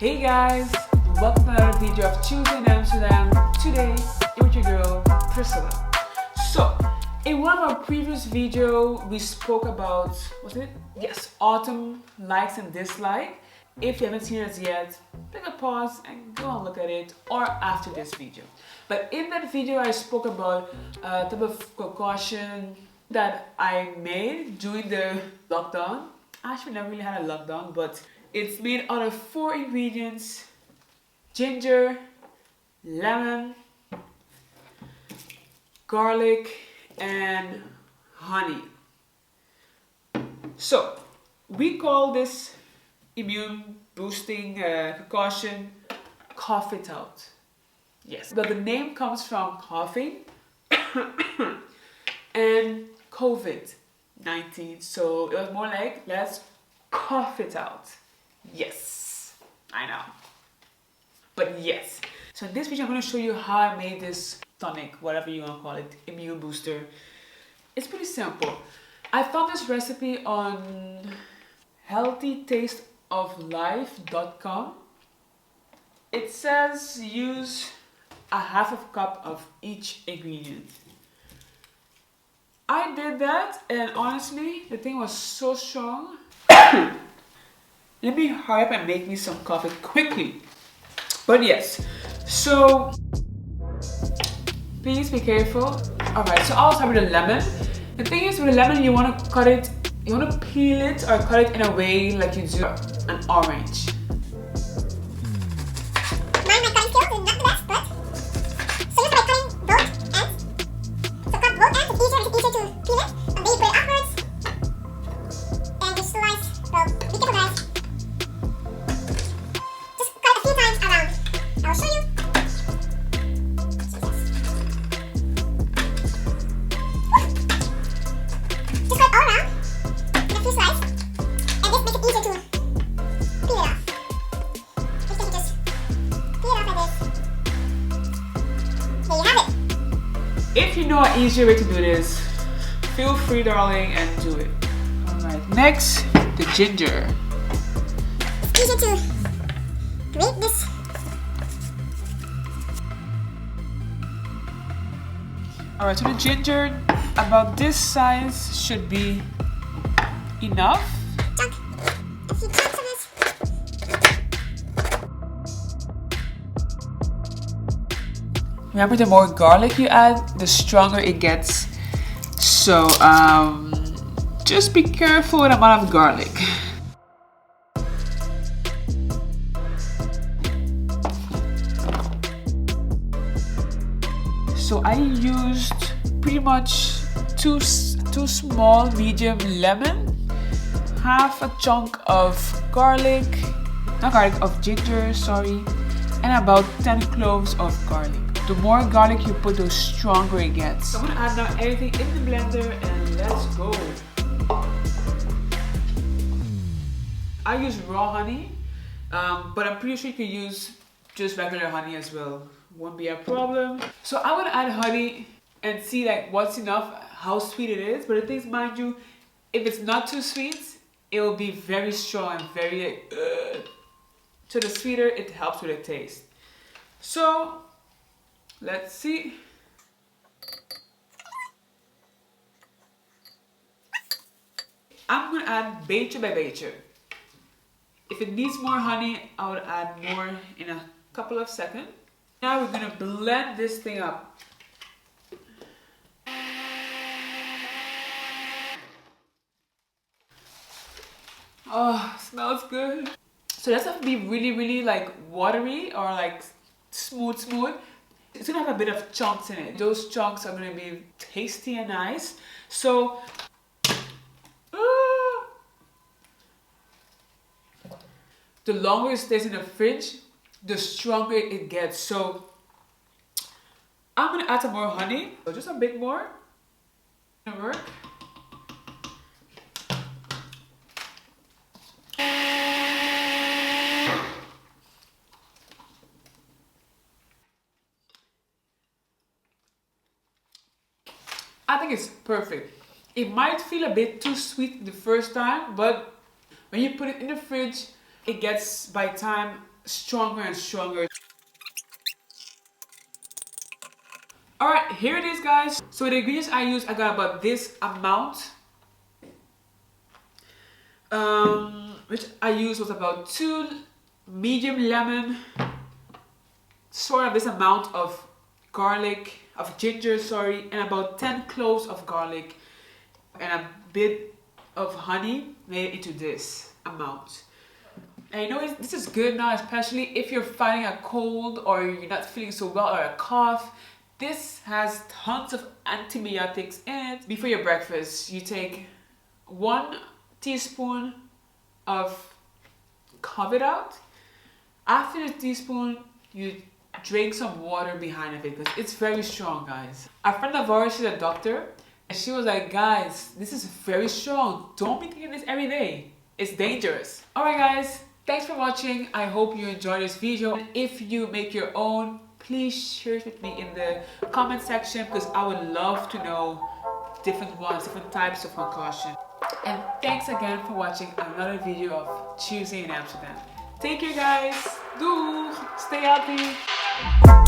Hey guys, welcome to another video of Tuesday in Amsterdam. Today, you're with your girl, Priscilla. So, in one of our previous videos, we spoke about, was it? Yes, autumn likes and dislikes. If you haven't seen it yet, take a pause and go and look at it, or after this video. But in that video, I spoke about a type of concoction that I made during the lockdown. Actually, never really had a lockdown, but it's made out of 4 ingredients: ginger, lemon, garlic, and honey. So we call this immune boosting concoction Cough It Out. Yes, but the name comes from coughing and COVID-19, so it was more like, let's cough it out. Yes, I know. But yes, so in this video I'm going to show you how I made this tonic, whatever you want to call it, immune booster. It's pretty simple. I found this recipe on healthytasteoflife.com. It says use a half a cup of each ingredient. I did that, and honestly, the thing was so strong. Let me hurry up and make me some coffee quickly. But yes, so please be careful. Alright, so I'll start with the lemon. The thing is, with the lemon, you want to cut it, you want to peel it or cut it in a way like you do an orange. My cutting skills is not the best, but so just by cutting both ends. So cut both ends, it's easier to peel it, and then you put it upwards. And you slice, well, be careful guys. Just cut it a few times around. I'll show you. Just cut all around in a few slices, and this makes it easier to peel it off. You can just peel it off like this. There you have it. If you know an easier way to do this, feel free, darling, and do it. Alright, next, the ginger. It's easier to grate this. Alright, so the ginger, about this size should be enough. Chunk. A few chunks of this. Remember, the more garlic you add, the stronger it gets. So, just be careful with the amount of garlic. So I used pretty much two small medium lemon, half a chunk of garlic, of ginger, sorry, and about 10 cloves of garlic. The more garlic you put, the stronger it gets. So I'm gonna add now everything in the blender and let's go. I use raw honey, but I'm pretty sure you can use just regular honey as well. Won't be a problem. So I'm gonna add honey and see like what's enough, how sweet it is. But the thing is, mind you, if it's not too sweet, it will be very strong and very so the sweeter it helps with the taste. So let's see. I'm gonna add beetje by beetje. If it needs more honey, I would add more in a couple of seconds. Now we're gonna blend this thing up. Oh, smells good. So that's gonna be really like watery or like smooth. It's gonna have a bit of chunks in it. Those chunks are gonna be tasty and nice. So the longer it stays in the fridge, the stronger it gets. So I'm gonna add some more honey. So just a bit more. Gonna work. I think it's perfect. It might feel a bit too sweet the first time, but when you put it in the fridge, it gets, by time, stronger and stronger. Alright, here it is, guys. So the ingredients I used, I got about this amount. Which I used was about 2 medium lemon, sort of this amount of garlic, of ginger, sorry, and about 10 cloves of garlic, and a bit of honey made into this amount. And you know, this is good now, especially if you're fighting a cold or you're not feeling so well or a cough. This has tons of antibiotics in it. Before your breakfast, you take 1 teaspoon of carve it out. After the teaspoon, you drink some water behind of it because it's very strong, guys. A friend of ours, she's a doctor, and she was like, guys, this is very strong. Don't be taking this every day. It's dangerous. Alright guys, thanks for watching. I hope you enjoyed this video. And if you make your own, please share it with me in the comment section because I would love to know different ones, different types of concoction. And thanks again for watching another video of Tuesday in Amsterdam. Take care guys. Doeg. Stay healthy.